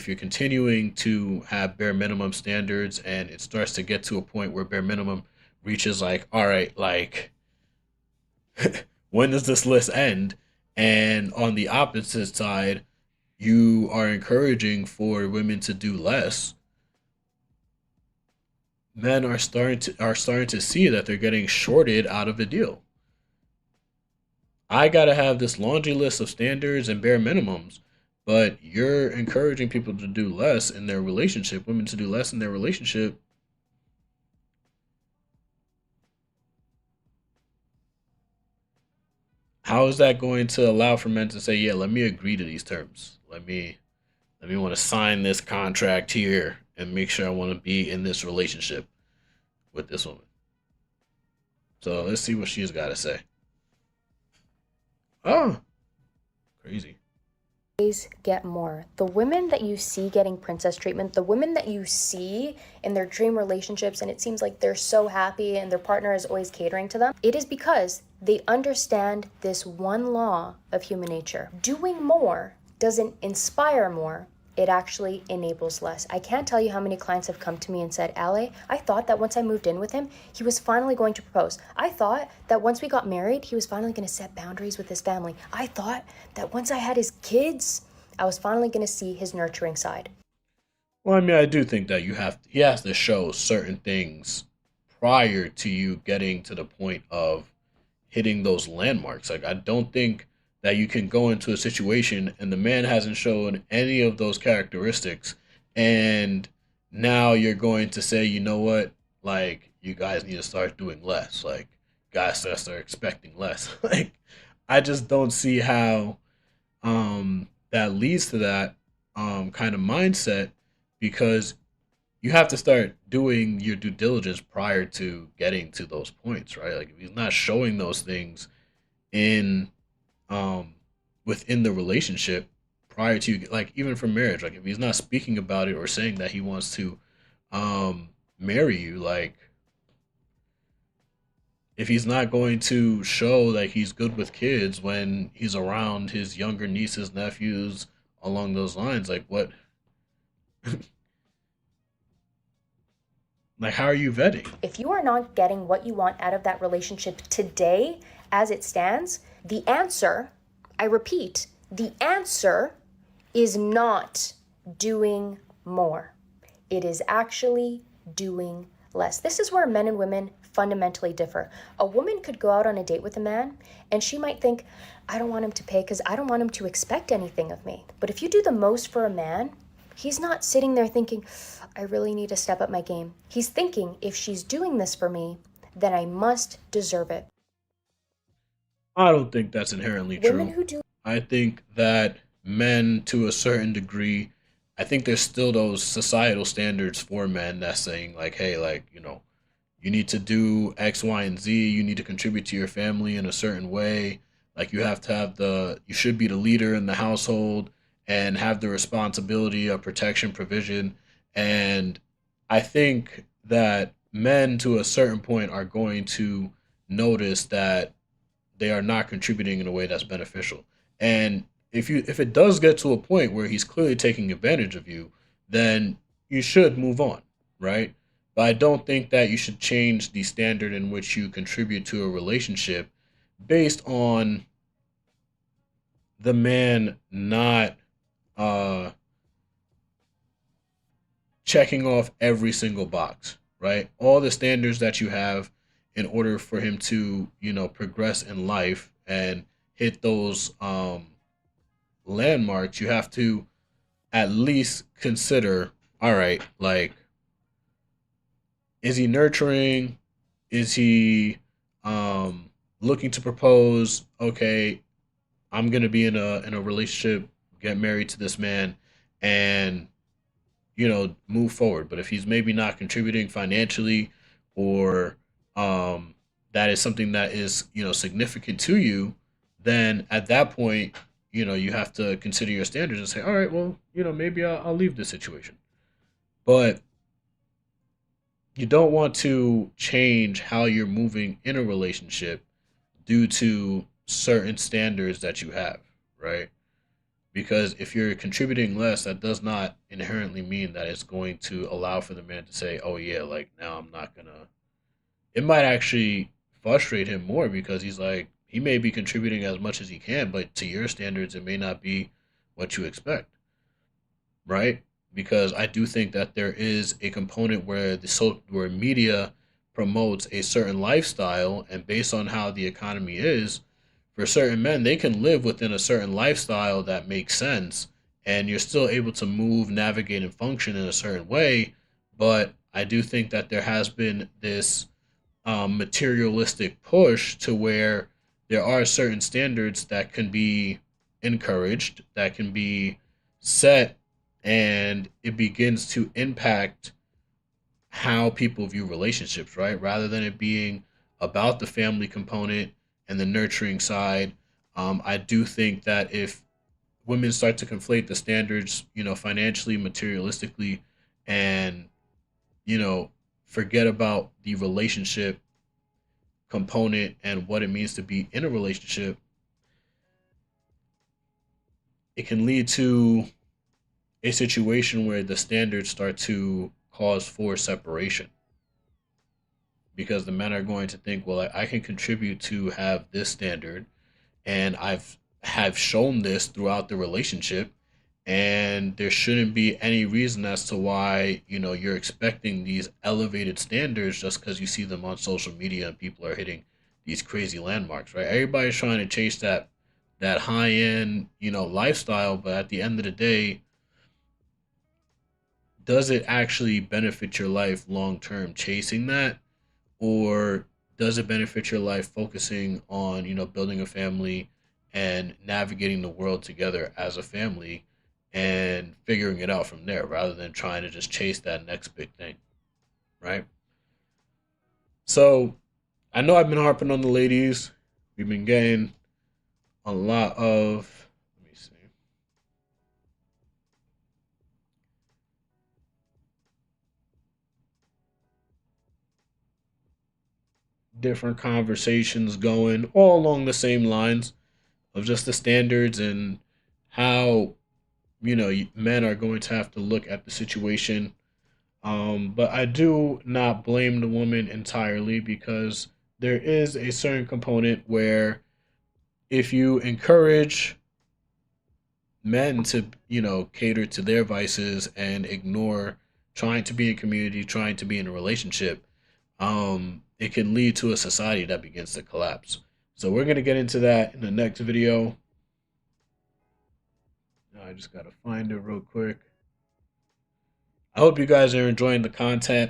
if you're continuing to have bare minimum standards and it starts to get to a point where bare minimum reaches like, all right, like when does this list end? And on the opposite side, you are encouraging for women to do less, men are starting to see that they're getting shorted out of a deal. I gotta have this laundry list of standards and bare minimums, but you're encouraging people to do less in their relationship, women to do less in their relationship. How is that going to allow for men to say, yeah, let me agree to these terms? Let me want to sign this contract here and make sure I want to be in this relationship with this woman. So let's see what she's got to say. Oh, crazy. Get more. The women that you see getting princess treatment, the women that you see in their dream relationships, and it seems like they're so happy and their partner is always catering to them, it is because they understand this one law of human nature. Doing more doesn't inspire more, it actually enables less. I can't tell you how many clients have come to me and said, Ale, I thought that once I moved in with him, he was finally going to propose. I thought that once we got married, he was finally going to set boundaries with his family. I thought that once I had his kids, I was finally going to see his nurturing side. Well, I mean, I do think that he has to show certain things prior to you getting to the point of hitting those landmarks. Like, I don't think that you can go into a situation and the man hasn't shown any of those characteristics, and now you're going to say, you know what, like, you guys need to start doing less. Like, guys gotta start expecting less. Like, I just don't see how that leads to that kind of mindset, because you have to start doing your due diligence prior to getting to those points, right? Like if he's not showing those things in um within the relationship prior to, like, even for marriage, like if he's not speaking about it or saying that he wants to marry you, like if he's not going to show that he's good with kids when he's around his younger nieces, nephews, along those lines, like what, like how are you vetting? If you are not getting what you want out of that relationship today as it stands, the answer, I repeat, the answer is not doing more. It is actually doing less. This is where men and women fundamentally differ. A woman could go out on a date with a man and she might think, I don't want him to pay because I don't want him to expect anything of me. But if you do the most for a man, he's not sitting there thinking, I really need to step up my game. He's thinking, if she's doing this for me, then I must deserve it. I don't think that's inherently Women true. who do I think that men, to a certain degree, I think there's still those societal standards for men that's saying, like, hey, like, you need to do X, Y, and Z. You need to contribute to your family in a certain way. Like, you should be the leader in the household and have the responsibility of protection, provision. And I think that men, to a certain point, are going to notice that they are not contributing in a way that's beneficial. And if it does get to a point where he's clearly taking advantage of you, then you should move on, right? But I don't think that you should change the standard in which you contribute to a relationship based on the man not uh checking off every single box, right? All the standards that you have in order for him to, progress in life and hit those landmarks, you have to at least consider, all right, like, is he nurturing? Is he looking to propose? Okay, I'm gonna be in a relationship, get married to this man, and move forward. But if he's maybe not contributing financially, or that is something that is significant to you, then at that point, you have to consider your standards and say, all right, well, maybe I'll leave this situation. But you don't want to change how you're moving in a relationship due to certain standards that you have, right? Because if you're contributing less, that does not inherently mean that it's going to allow for the man to say, "Oh yeah, like now I'm not gonna." It might actually frustrate him more because he's like he may be contributing as much as he can, but to your standards, it may not be what you expect, right? Because I do think that there is a component where where media promotes a certain lifestyle, and based on how the economy is, for certain men, they can live within a certain lifestyle that makes sense, and you're still able to move, navigate, and function in a certain way. But I do think that there has been this materialistic push to where there are certain standards that can be encouraged, that can be set, and it begins to impact how people view relationships, right? Rather than it being about the family component and the nurturing side. I do think that if women start to conflate the standards, financially, materialistically, and, you know, forget about the relationship component and what it means to be in a relationship, it can lead to a situation where the standards start to cause for separation because the men are going to think, well, I can contribute to have this standard, and I've have shown this throughout the relationship, and there shouldn't be any reason as to why you're expecting these elevated standards just because you see them on social media and people are hitting these crazy landmarks, right? Everybody's trying to chase that high end lifestyle, but at the end of the day, does it actually benefit your life long term chasing that, or does it benefit your life focusing on building a family and navigating the world together as a family and figuring it out from there rather than trying to just chase that next big thing, right? So I know I've been harping on the ladies. We've been getting a lot of, let me see, different conversations going all along the same lines of just the standards and how men are going to have to look at the situation. But I do not blame the woman entirely because there is a certain component where if you encourage men to, cater to their vices and ignore trying to be in community, trying to be in a relationship, it can lead to a society that begins to collapse. So we're gonna get into that in the next video. I just gotta find it real quick. I hope you guys are enjoying the content.